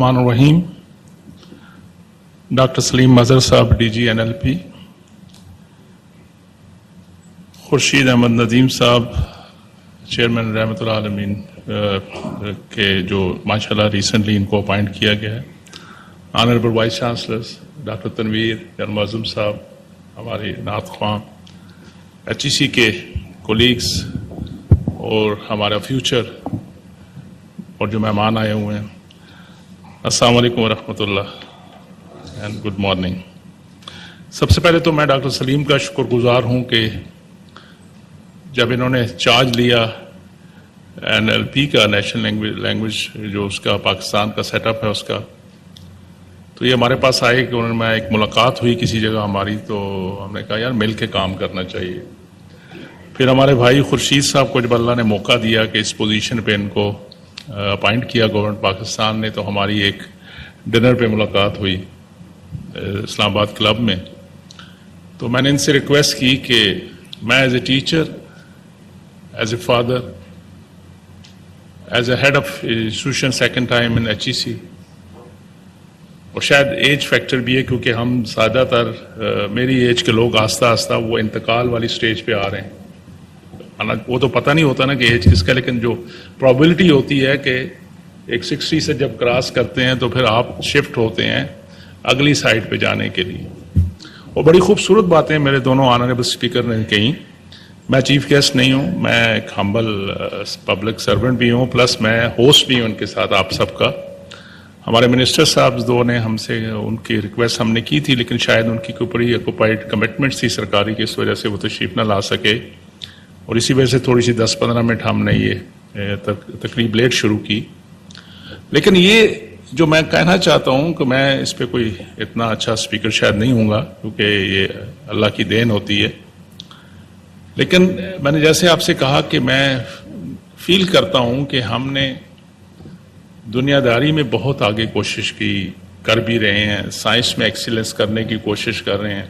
الرحمن الرحیم. ڈاکٹر سلیم مظہر صاحب DG NLP, خورشید احمد ندیم صاحب چیئرمین رحمت اللہ عالمین کے جو ماشاءاللہ ریسنٹلی ان کو اپائنٹ کیا گیا ہے, honourable vice chancellors doctor Tanveer general معظم صاحب, ہمارے نعت خواں, HEC کے کولیگس اور ہمارا فیوچر اور جو مہمان آئے ہوئے ہیں, السلام علیکم ورحمۃ اللہ اینڈ گڈ مارننگ. سب سے پہلے تو میں ڈاکٹر سلیم کا شکر گزار ہوں کہ جب انہوں نے چارج لیا NLP کا, نیشنل لینگویج جو اس کا پاکستان کا سیٹ اپ ہے اس کا, تو یہ ہمارے پاس آئے کہ انہوں نے ایک ملاقات ہوئی کسی جگہ ہماری, تو ہم نے کہا یار مل کے کام کرنا چاہیے. پھر ہمارے بھائی خورشید صاحب کو جب اللہ نے موقع دیا کہ اس پوزیشن پہ ان کو اپائنٹ کیا گورنمنٹ پاکستان نے, تو ہماری ایک ڈنر پہ ملاقات ہوئی اسلام آباد کلب میں. تو میں نے ان سے ریکویسٹ کی کہ میں as a teacher, as a father, as a head of institution second time in HEC, اور شاید ایج فیکٹر بھی ہے کیونکہ ہم زیادہ تر میری ایج کے لوگ آہستہ آہستہ وہ انتقال والی سٹیج پہ آ رہے ہیں. وہ تو پتہ نہیں ہوتا نا کہ ایج کس کا, لیکن جو پرابیلٹی ہوتی ہے کہ ایک 60 سے جب کراس کرتے ہیں تو پھر آپ شفٹ ہوتے ہیں اگلی سائڈ پہ جانے کے لیے. اور بڑی خوبصورت باتیں میرے دونوں آنریبل اسپیکر نے کہیں. میں چیف گیسٹ نہیں ہوں, میں ایک ہمبل پبلک سرونٹ بھی ہوں, پلس میں ہوسٹ بھی ہوں ان کے ساتھ آپ سب کا. ہمارے منسٹر صاحب دو نے ہم سے ان کی ریکویسٹ ہم نے کی تھی, لیکن شاید ان کی کوئی اکوپائڈ کمٹمنٹس تھی سرکاری کی, اس وجہ سے وہ تشریف نہ لا سکے, اور اسی وجہ سے تھوڑی سی 10-15 منٹ ہم نے یہ تقریب لیٹ شروع کی. لیکن یہ جو میں کہنا چاہتا ہوں کہ میں اس پہ کوئی اتنا اچھا اسپیکر شاید نہیں ہوں گا کیونکہ یہ اللہ کی دین ہوتی ہے, لیکن میں نے جیسے آپ سے کہا کہ میں فیل کرتا ہوں کہ ہم نے دنیا داری میں بہت آگے کوشش کی, کر بھی رہے ہیں, سائنس میں ایکسیلنس کرنے کی کوشش کر رہے ہیں,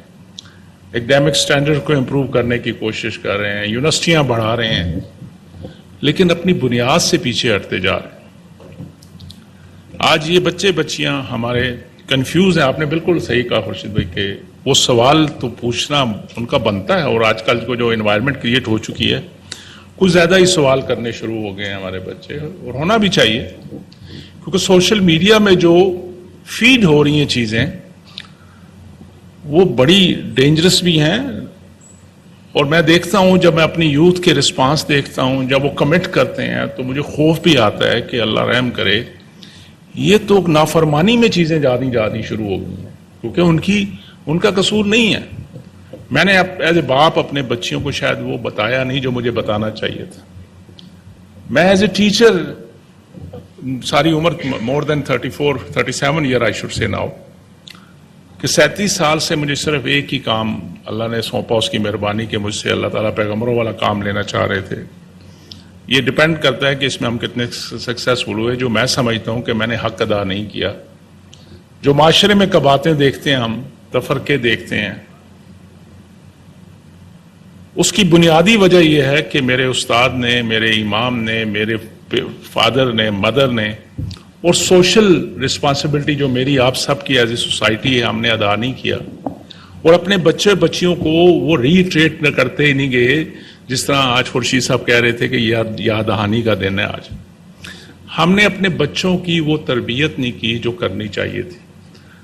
ایکڈیمک سٹینڈرڈ کو امپروو کرنے کی کوشش کر رہے ہیں, یونیورسٹیاں بڑھا رہے ہیں, لیکن اپنی بنیاد سے پیچھے ہٹتے جا رہے ہیں. آج یہ بچے بچیاں ہمارے کنفیوز ہیں. آپ نے بالکل صحیح کہا خورشید بھائی کہ وہ سوال تو پوچھنا ان کا بنتا ہے, اور آج کل کو جو انوائرمنٹ کریٹ ہو چکی ہے, کچھ زیادہ ہی سوال کرنے شروع ہو گئے ہیں ہمارے بچے, اور ہونا بھی چاہیے کیونکہ سوشل میڈیا میں جو فیڈ ہو رہی ہیں چیزیں وہ بڑی ڈینجرس بھی ہیں. اور میں دیکھتا ہوں جب میں اپنی یوتھ کے رسپانس دیکھتا ہوں, جب وہ کمٹ کرتے ہیں تو مجھے خوف بھی آتا ہے کہ اللہ رحم کرے, یہ تو نافرمانی میں چیزیں جانی شروع ہو گئی ہیں, کیونکہ ان کا قصور نہیں ہے. میں نے ایز اے باپ اپنے بچیوں کو شاید وہ بتایا نہیں جو مجھے بتانا چاہیے تھا. میں ایز اے ٹیچر ساری عمر, more than 37 year I should say now, کہ 37 سال سے مجھے صرف ایک ہی کام اللہ نے سونپا, اس کی مہربانی کہ مجھ سے اللہ تعالیٰ پیغمبروں والا کام لینا چاہ رہے تھے. یہ ڈیپینڈ کرتا ہے کہ اس میں ہم کتنے سکسیسفل ہوئے. جو میں سمجھتا ہوں کہ میں نے حق ادا نہیں کیا. جو معاشرے میں کباتیں دیکھتے ہیں, ہم تفرقے دیکھتے ہیں, اس کی بنیادی وجہ یہ ہے کہ میرے استاد نے, میرے امام نے, میرے فادر نے, مدر نے, اور سوشل رسپانسبلٹی جو میری آپ سب کی ایز اے سوسائٹی ہے ہم نے ادا نہیں کیا. اور اپنے بچے بچیوں کو وہ ریٹریٹ نہ کرتے ہی نہیں گئے. جس طرح آج خورشید صاحب کہہ رہے تھے کہ یاد دہانی کا دن ہے آج, ہم نے اپنے بچوں کی وہ تربیت نہیں کی جو کرنی چاہیے تھی.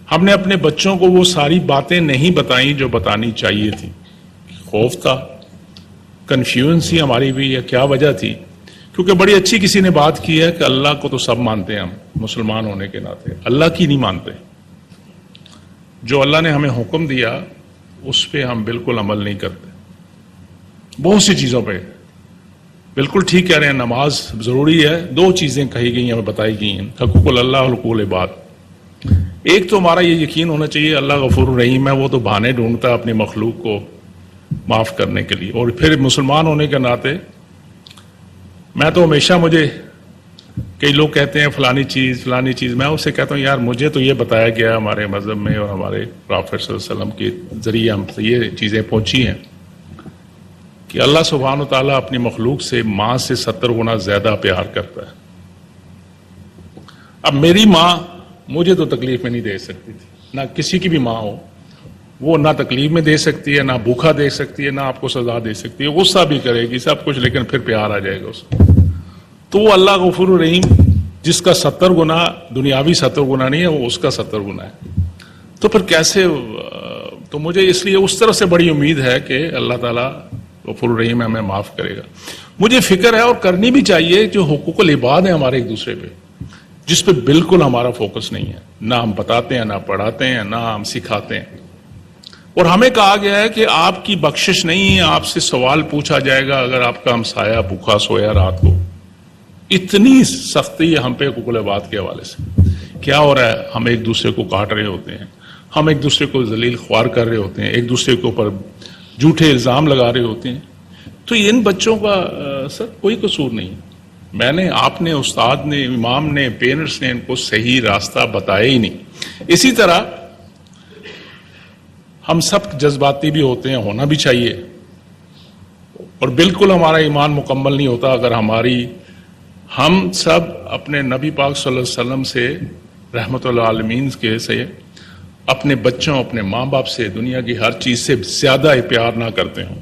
ہم نے اپنے بچوں کو وہ ساری باتیں نہیں بتائیں جو بتانی چاہیے تھی. خوف تھا, کنفیوژن سی ہماری بھی, یا کیا وجہ تھی؟ کیونکہ بڑی اچھی کسی نے بات کی ہے کہ اللہ کو تو سب مانتے ہیں, ہم مسلمان ہونے کے ناطے اللہ کی نہیں مانتے. جو اللہ نے ہمیں حکم دیا اس پہ ہم بالکل عمل نہیں کرتے. بہت سی چیزوں پہ بالکل ٹھیک کہہ رہے ہیں, نماز ضروری ہے. 2 چیزیں کہی گئی ہیں, ہمیں بتائی گئی ہیں, حقوق اللہ اور حقوق العباد. ایک تو ہمارا یہ یقین ہونا چاہیے اللہ غفور الرحیم ہے, وہ تو بہانے ڈھونڈتا ہے اپنی مخلوق کو معاف کرنے کے لیے. اور پھر مسلمان ہونے کے ناطے میں تو ہمیشہ, مجھے کئی لوگ کہتے ہیں فلانی چیز, میں اسے کہتا ہوں یار مجھے تو یہ بتایا گیا ہمارے مذہب میں اور ہمارے پروفیٹ صلی اللہ علیہ وسلم کے ذریعے ہم یہ چیزیں پہنچی ہیں کہ اللہ سبحانہ و تعالیٰ اپنی مخلوق سے ماں سے 70 گنا زیادہ پیار کرتا ہے. اب میری ماں مجھے تو تکلیف میں نہیں دے سکتی تھی، نہ کسی کی بھی ماں ہو، وہ نہ تکلیف میں دے سکتی ہے، نہ بھوکا دے سکتی ہے، نہ آپ کو سزا دے سکتی ہے، غصہ بھی کرے گی سب کچھ، لیکن پھر پیار آ جائے گا اس کو. تو وہ اللہ غفور الرحیم جس کا 70 گنا دنیاوی 70 گنا نہیں ہے، وہ اس کا 70 گنا ہے. تو پھر کیسے؟ تو مجھے اس لیے اس طرف سے بڑی امید ہے کہ اللہ تعالیٰ غفور الرحیم ہمیں معاف کرے گا. مجھے فکر ہے اور کرنی بھی چاہیے جو حقوق العباد ہیں ہمارے ایک دوسرے پہ، جس پہ بالکل ہمارا فوکس نہیں ہے، نہ ہم بتاتے ہیں، نہ پڑھاتے ہیں، نہ ہم سکھاتے ہیں. اور ہمیں کہا گیا ہے کہ آپ کی بخشش نہیں ہے، آپ سے سوال پوچھا جائے گا اگر آپ کا ہمسایہ بھوکا سویا رات کو. اتنی سختی ہے ہم پہ حقوق العباد کے حوالے سے. کیا ہو رہا ہے؟ ہم ایک دوسرے کو کاٹ رہے ہوتے ہیں، ہم ایک دوسرے کو ذلیل خوار کر رہے ہوتے ہیں، ایک دوسرے کے اوپر جھوٹے الزام لگا رہے ہوتے ہیں. تو ان بچوں کا سر کوئی قصور نہیں. میں نے، آپ نے، استاد نے، امام نے، پیرنٹس نے ان کو صحیح راستہ بتایا ہی نہیں. اسی طرح ہم سب جذباتی بھی ہوتے ہیں، ہونا بھی چاہیے، اور بالکل ہمارا ایمان مکمل نہیں ہوتا اگر ہم سب اپنے نبی پاک صلی اللہ علیہ وسلم سے، رحمت اللہ عالمین کے سے، اپنے بچوں، اپنے ماں باپ سے، دنیا کی ہر چیز سے زیادہ پیار نہ کرتے ہوں.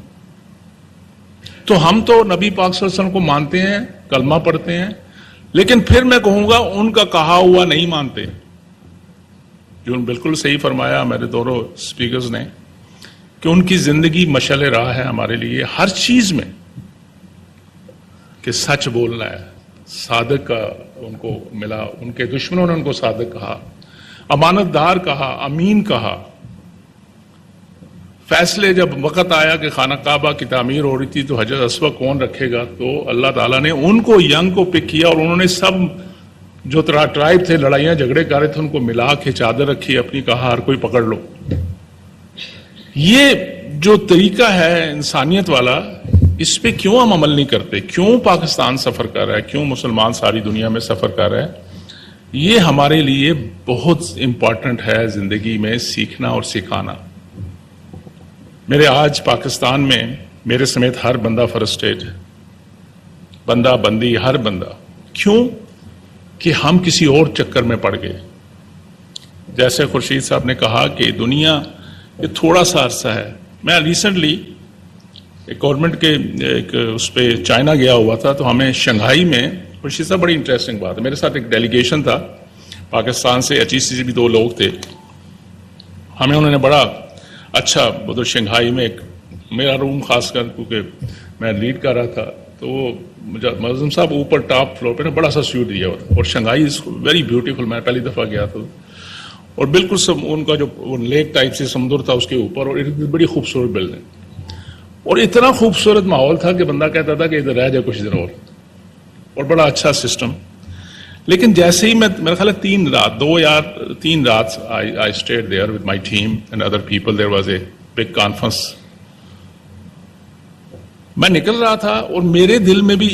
تو ہم تو نبی پاک صلی اللہ علیہ وسلم کو مانتے ہیں، کلمہ پڑھتے ہیں، لیکن پھر میں کہوں گا ان کا کہا ہوا نہیں مانتے. جو بالکل صحیح فرمایا میرے دونوں سپیکرز نے کہ ان کی زندگی مشعل راہ ہے ہمارے لیے ہر چیز میں، کہ سچ بولنا ہے. صادق کا ان کو ملا، ان کے دشمنوں نے ان کو صادق کہا، امانت دار کہا، امین کہا. فیصلے جب وقت آیا کہ خانہ کعبہ کی تعمیر ہو رہی تھی تو حجر اسود کون رکھے گا، تو اللہ تعالیٰ نے ان کو، ینگ کو پک کیا، اور انہوں نے سب جو ٹرائب تھے، لڑائیاں جھگڑے کر رہے تھے، ان کو ملا کے چادر رکھی اپنی، کہا ہر کوئی پکڑ لو. یہ جو طریقہ ہے انسانیت والا، اس پہ کیوں ہم عمل نہیں کرتے؟ کیوں پاکستان سفر کر رہا ہے؟ کیوں مسلمان ساری دنیا میں سفر کر رہا ہے؟ یہ ہمارے لیے بہت امپورٹنٹ ہے زندگی میں سیکھنا اور سکھانا. میرے آج پاکستان میں میرے سمیت ہر بندہ فرسٹریٹ ہے، بندہ بندی ہر بندہ. کیوں؟ کہ ہم کسی اور چکر میں پڑ گئے. جیسے خورشید صاحب نے کہا کہ دنیا یہ تھوڑا سا عرصہ ہے. میں ریسنٹلی ایک گورنمنٹ کے ایک اس پہ چائنا گیا ہوا تھا، تو ہمیں شنگھائی میں، خورشید صاحب بڑی انٹرسٹنگ بات ہے، میرے ساتھ ایک ڈیلیگیشن تھا پاکستان سے، HEC سے بھی 2 لوگ تھے. ہمیں انہوں نے بڑا اچھا، ادھر شنگھائی میں ایک میرا روم خاص کر، کیونکہ میں لیڈ کر رہا تھا، تو مجھے معظم صاحب اوپر ٹاپ فلور پہ نا بڑا سا سیوٹ دیا ہوا تھا. اور شنگھائی از ویری بیوٹیفل. میں پہلی دفعہ گیا تھا، اور بالکل ان کا جو لیک ٹائپ سے سمندر تھا اس کے اوپر، اور بڑی خوبصورت بلڈنگ، اور اتنا خوبصورت ماحول تھا کہ بندہ کہتا تھا کہ ادھر رہ جائے کچھ دن اور بڑا اچھا سسٹم. لیکن جیسے ہی میں، میرا خیال ہے 3 رات I stayed there with my team and other people. There was a big conference. میں نکل رہا تھا اور میرے دل میں بھی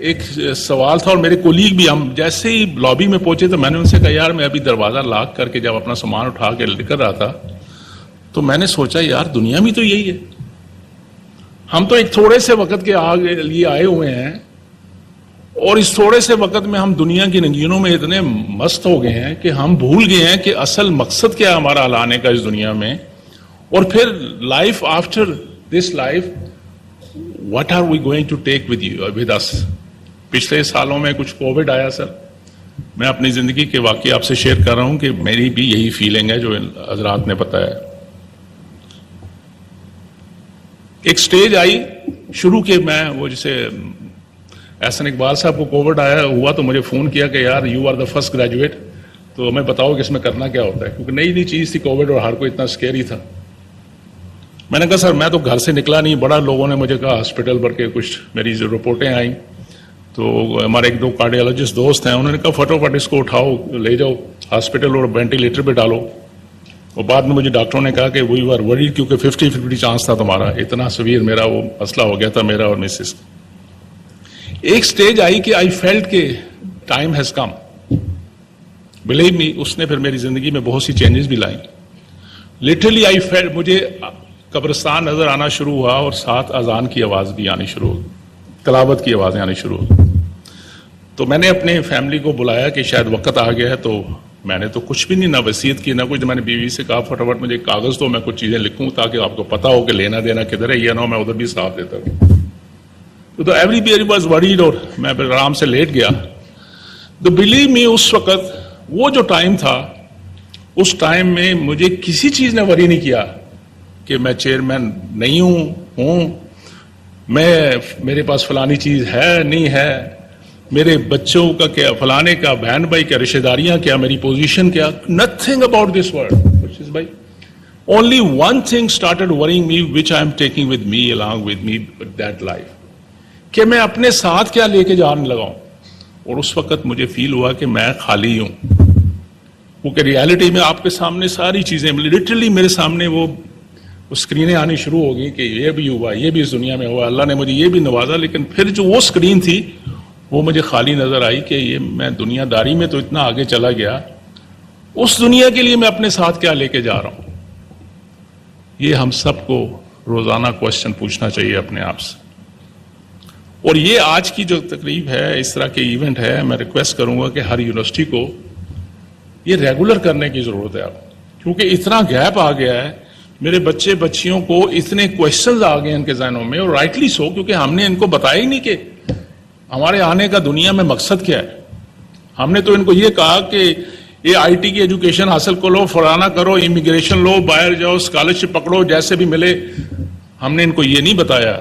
ایک سوال تھا، اور میرے کولیگ بھی. ہم جیسے ہی لابی میں پہنچے تو میں نے ان سے کہا یار میں ابھی دروازہ لاک کر کے جب اپنا سامان اٹھا کے نکل رہا تھا تو میں نے سوچا یار دنیا میں تو یہی ہے. ہم تو ایک تھوڑے سے وقت کے لیے آئے ہوئے ہیں، اور اس تھوڑے سے وقت میں ہم دنیا کی رنگینوں میں اتنے مست ہو گئے ہیں کہ ہم بھول گئے ہیں کہ اصل مقصد کیا ہے ہمارا لانے کا اس دنیا میں. اور پھر life after this life, what are we going to take with us. پچھلے سالوں میں کچھ کووڈ آیا سر، میں اپنی زندگی کے واقعے آپ سے شیئر کر رہا ہوں کہ میری بھی یہی فیلنگ ہے جو حضرات نے بتایا. ایک سٹیج آئی شروع کے، میں وہ جسے احسن اقبال صاحب کو کووڈ ہوا تو مجھے فون کیا کہ یار you are the first graduate, تو ہمیں بتاؤ کہ اس میں کرنا کیا ہوتا ہے، کیونکہ نئی چیز تھی کووڈ اور ہر کوئی اتنا سکیری تھا. میں نے کہا سر میں تو گھر سے نکلا نہیں. بڑا لوگوں نے مجھے کہا ہاسپٹل پر کے کچھ میری رپورٹیں آئیں، تو ہمارے 1-2 کارڈیالوجسٹ دوست ہیں، انہوں نے کہا فٹافٹ اس کو اٹھاؤ لے جاؤ ہاسپٹل اور وینٹیلیٹر پہ ڈالو. اور بعد میں مجھے ڈاکٹروں نے کہا کہ وی آر وریڈ، کیونکہ 50-50 چانس تھا تمہارا. اتنا سویر میرا وہ مسئلہ ہو گیا تھا میرا اور مسز. ایک سٹیج آئی کہ آئی فیلٹ کہ time has come. Believe me, اس نے پھر میری زندگی میں بہت سی چینجز بھی لائیں. لٹرلی آئی فیلٹ، مجھے قبرستان نظر آنا شروع ہوا، اور ساتھ اذان کی آواز بھی آنی شروع ہوئی، تلاوت کی آوازیں آنی شروع ہوئی. تو میں نے اپنے فیملی کو بلایا کہ شاید وقت آ گیا ہے، تو میں نے تو کچھ بھی نہیں، نہ وصیت کی نہ کچھ. میں نے بیوی سے کہا فٹافٹ مجھے کاغذ دو، میں کچھ چیزیں لکھوں تاکہ آپ کو پتا ہو کہ لینا دینا کدھر ہے، یہ نہ ہو میں ادھر بھی ساتھ دیتا ہوں. تو ایوری بی واز وریڈ، اور میں پھر آرام سے لیٹ گیا. تو بلیو می اس وقت وہ جو ٹائم تھا، اس ٹائم میں مجھے کسی چیز نے وری نہیں کیا کہ میں چیئرمین نہیں ہوں، میرے پاس فلانی چیز ہے نہیں ہے، میرے بچوں کا کیا، فلانے کا، بہن بھائی کیا، رشتہ داریاں کیا، میری پوزیشن کیا. نتھنگ اباؤٹ دس ورلڈ بھائی. Only one thing started worrying me, which I am taking with me, along with me, that life. کہ میں اپنے ساتھ کیا لے کے جانے لگا ہوں. اور اس وقت مجھے فیل ہوا کہ میں خالی ہوں. کیونکہ ریالٹی میں آپ کے سامنے ساری چیزیں لٹرلی میرے سامنے وہ اسکرینیں آنی شروع ہو گئی کہ یہ بھی ہوا، یہ بھی اس دنیا میں ہوا، اللہ نے مجھے یہ بھی نوازا. لیکن پھر جو وہ اسکرین تھی وہ مجھے خالی نظر آئی کہ یہ میں دنیا داری میں تو اتنا آگے چلا گیا، اس دنیا کے لیے میں اپنے ساتھ کیا لے کے جا رہا ہوں. یہ ہم سب کو روزانہ کوشچن پوچھنا چاہیے اپنے آپ سے. اور یہ آج کی جو تقریب ہے، اس طرح کے ایونٹ ہے، میں ریکویسٹ کروں گا کہ ہر یونیورسٹی کو یہ ریگولر کرنے کی ضرورت ہے اب. کیونکہ اتنا گیپ آ گیا ہے، میرے بچے بچیوں کو اتنے کوشچنز آ گئے ان کے ذہنوں میں، اور رائٹلی سو، کیونکہ ہم نے ان کو بتایا ہی نہیں کہ ہمارے آنے کا دنیا میں مقصد کیا ہے. ہم نے تو ان کو یہ کہا کہ یہ آئی ٹی کی ایجوکیشن حاصل کرو، فلانا کرو، امیگریشن لو، باہر جاؤ، اسکالرشپ پکڑو، جیسے بھی ملے. ہم نے ان کو یہ نہیں بتایا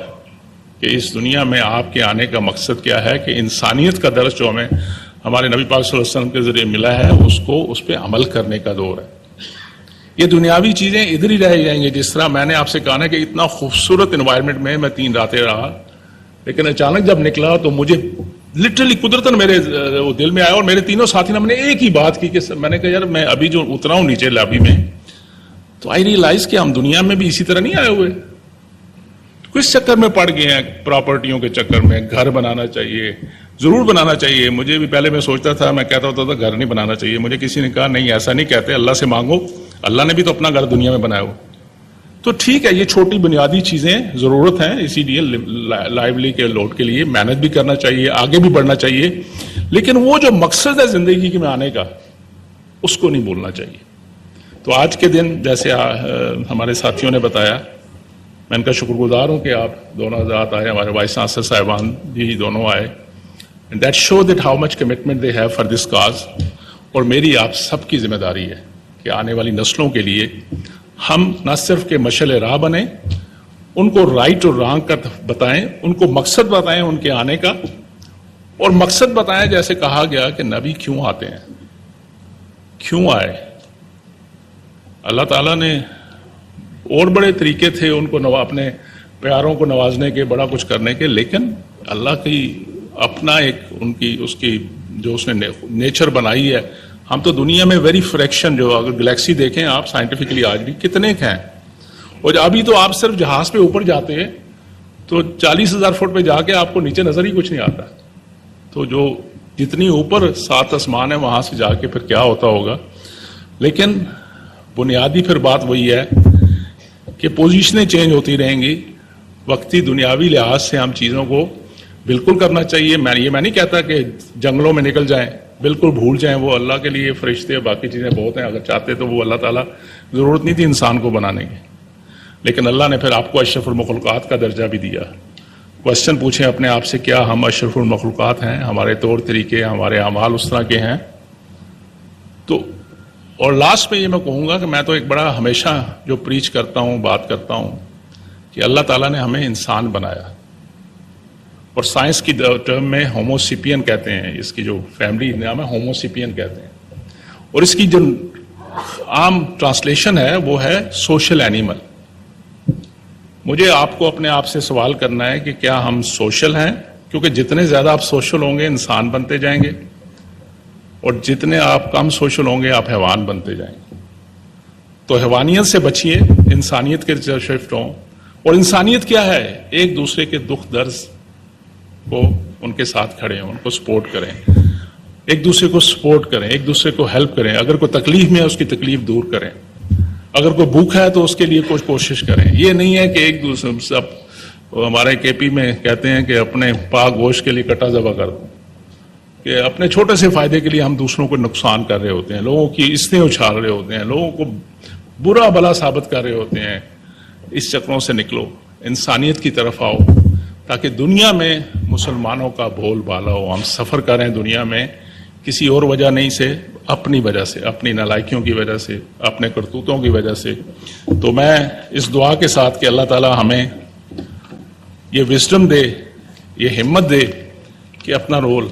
کہ اس دنیا میں آپ کے آنے کا مقصد کیا ہے، کہ انسانیت کا درس جو ہمیں ہمارے نبی پاک صلی اللہ علیہ وسلم کے ذریعے ملا ہے، اس پہ عمل کرنے کا دور ہے. یہ دنیاوی چیزیں ادھر ہی رہ جائیں گے. جس طرح میں نے آپ سے کہا نا کہ اتنا خوبصورت انوائرمنٹ میں 3 راتیں رہا، لیکن اچانک جب نکلا تو مجھے لٹرلی قدرتاً میرے دل میں آیا، اور میرے تینوں ساتھی نے ہم نے ایک ہی بات کی کہ میں نے کہا یار میں ابھی جو اترا ہوں نیچے لابی میں، تو آئی ریئلائز کہ ہم دنیا میں بھی اسی طرح نہیں آئے ہوئے. کس چکر میں پڑ گئے ہیں؟ پراپرٹیوں کے چکر میں. گھر بنانا چاہیے، ضرور بنانا چاہیے. مجھے بھی پہلے میں سوچتا تھا، میں کہتا ہوتا تھا گھر نہیں بنانا چاہیے. مجھے کسی نے کہا نہیں ایسا نہیں کہتے، اللہ سے مانگو، اللہ نے بھی تو اپنا گھر دنیا میں بنایا ہو. تو ٹھیک ہے، یہ چھوٹی بنیادی چیزیں ضرورت ہیں، اسی لیے لائیولی کے لوڈ کے لیے محنت بھی کرنا چاہیے، آگے بھی بڑھنا چاہیے. لیکن وہ جو مقصد ہے زندگی میں آنے کا، اس کو نہیں بھولنا چاہیے. تو آج کے دن جیسے ہمارے ساتھیوں نے بتایا، میں ان کا شکر گزار ہوں کہ آپ دونوں حضرات آئے، ہمارے وائس چانسلر صاحبان بھی دونوں آئے. That show that how much commitment they have for this cause. اور میری آپ سب کی ذمہ داری ہے کہ آنے والی نسلوں کے لیے ہم نہ صرف کہ مشعل راہ بنیں، ان کو رائٹ اور رانگ کا بتائیں، ان کو مقصد بتائیں ان کے آنے کا، اور مقصد بتائیں جیسے کہا گیا کہ نبی کیوں آتے ہیں، کیوں آئے. اللہ تعالیٰ نے اور بڑے طریقے تھے ان کو اپنے پیاروں کو نوازنے کے، بڑا کچھ کرنے کے، لیکن اللہ کی اپنا ایک اس کی جو اس نے نیچر بنائی ہے. ہم تو دنیا میں ویری فریکشن، جو اگر گلیکسی دیکھیں آپ سائنٹیفکلی آج بھی کتنے ہیں، اور ابھی تو آپ صرف جہاز پہ اوپر جاتے ہیں تو 40,000 فٹ پہ جا کے آپ کو نیچے نظر ہی کچھ نہیں آتا. تو جو جتنی اوپر 7 آسمان ہے وہاں سے جا کے پھر کیا ہوتا ہوگا. لیکن بنیادی پھر بات وہی ہے کہ پوزیشنیں چینج ہوتی رہیں گی. وقتی دنیاوی لحاظ سے ہم چیزوں کو بالکل کرنا چاہیے. میں نہیں کہتا کہ جنگلوں میں نکل جائیں، بالکل بھول جائیں، وہ اللہ کے لیے فرشتے باقی چیزیں بہت ہیں، اگر چاہتے تو وہ اللہ تعالیٰ ضرورت نہیں تھی انسان کو بنانے کی. لیکن اللہ نے پھر آپ کو اشرف المخلوقات کا درجہ بھی دیا. کوشچن پوچھیں اپنے آپ سے، کیا ہم اشرف المخلوقات ہیں؟ ہمارے طور طریقے، ہمارے اعمال اس طرح کے ہیں؟ تو اور لاسٹ میں یہ میں کہوں گا کہ میں تو ایک بڑا ہمیشہ جو پریچ کرتا ہوں، بات کرتا ہوں کہ اللہ تعالیٰ نے ہمیں انسان بنایا، اور سائنس کی ٹرم میں ہوموسیپین کہتے ہیں، اس کی جو فیملی نام ہے ہوموسیپین کہتے ہیں. اور اس کی جو عام ٹرانسلیشن ہے وہ ہے سوشل اینیمل. مجھے آپ کو اپنے آپ سے سوال کرنا ہے کہ کیا ہم سوشل ہیں؟ کیونکہ جتنے زیادہ آپ سوشل ہوں گے انسان بنتے جائیں گے، اور جتنے آپ کم سوشل ہوں گے آپ حیوان بنتے جائیں گے. تو حیوانیت سے بچیے، انسانیت کے طرف شفٹ ہوں. اور انسانیت کیا ہے؟ ایک دوسرے کے دکھ درد کو ان کے ساتھ کھڑے ہیں، ان کو سپورٹ کریں، ایک دوسرے کو سپورٹ کریں، ایک دوسرے کو ہیلپ کریں. اگر کوئی تکلیف میں ہے اس کی تکلیف دور کریں، اگر کوئی بھوکا ہے تو اس کے لیے کچھ کوشش کریں. یہ نہیں ہے کہ ایک دوسرے سب ہمارے کے پی میں کہتے ہیں کہ اپنے پاک گوشت کے لیے کٹا ذبح کر دو، کہ اپنے چھوٹے سے فائدے کے لیے ہم دوسروں کو نقصان کر رہے ہوتے ہیں, لوگوں کی استیں اچھال رہے ہوتے ہیں, لوگوں کو برا بھلا ثابت کر رہے ہوتے ہیں. اس چکروں سے نکلو, انسانیت کی طرف آؤ, تاکہ دنیا میں مسلمانوں کا بول بالا ہو. ہم سفر کر رہے ہیں دنیا میں کسی اور وجہ نہیں سے, اپنی وجہ سے, اپنی نالائکیوں کی وجہ سے, اپنے کرتوتوں کی وجہ سے. تو میں اس دعا کے ساتھ کہ اللہ تعالی ہمیں یہ وزڈم دے, یہ ہمت دے کہ اپنا رول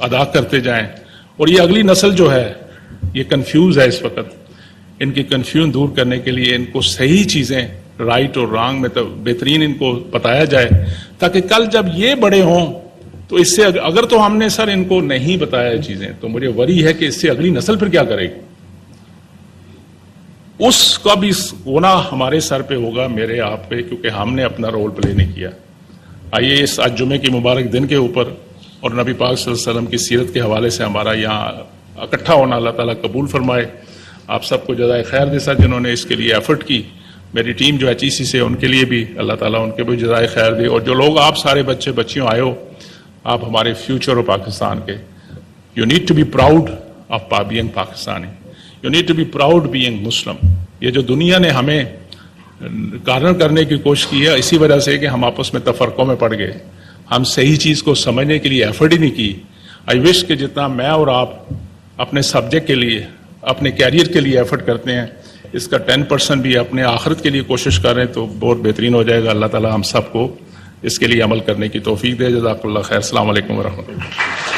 ادا کرتے جائیں. اور یہ اگلی نسل جو ہے یہ کنفیوز ہے اس وقت, ان کی کنفیوژن دور کرنے کے لیے ان کو صحیح چیزیں رائٹ اور رانگ میں بہترین ان کو بتایا جائے, تاکہ کل جب یہ بڑے ہوں تو اس سے اگر تو ہم نے سر ان کو نہیں بتایا چیزیں, تو مجھے وری ہے کہ اس سے اگلی نسل پھر کیا کرے گی. اس کا بھی گناہ ہمارے سر پہ ہوگا, میرے آپ پہ, کیونکہ ہم نے اپنا رول پلے نہیں کیا. آئیے اس آج جمعے کی مبارک دن کے اوپر اور نبی پاک صلی اللہ علیہ وسلم کی سیرت کے حوالے سے ہمارا یہاں اکٹھا ہونا اللہ تعالیٰ قبول فرمائے. آپ سب کو جزائے خیر دے سر جنہوں نے اس کے لیے ایفرٹ کی. میری ٹیم جو HEC سے ان کے لیے بھی اللہ تعالیٰ ان کے بھی جزائے خیر دے. اور جو لوگ آپ سارے بچے بچیوں آئے ہو, آپ ہمارے فیوچر ہو پاکستان کے. You need to be proud of being Pakistani, you need to be proud being Muslim. یہ جو دنیا نے ہمیں کارنر کرنے کی کوشش کی ہے اسی وجہ سے کہ ہم آپس میں تفرقوں میں پڑ گئے, ہم صحیح چیز کو سمجھنے کے لیے ایفرٹ ہی نہیں کی. آئی وش کہ جتنا میں اور آپ اپنے سبجیکٹ کے لیے, اپنے کیریئر کے لیے ایفرٹ کرتے ہیں, اس کا 10% بھی اپنے آخرت کے لیے کوشش کریں تو بہت بہترین ہو جائے گا. اللہ تعالیٰ ہم سب کو اس کے لیے عمل کرنے کی توفیق دے. جزاک اللہ خیر. السلام علیکم ورحمۃ اللہ.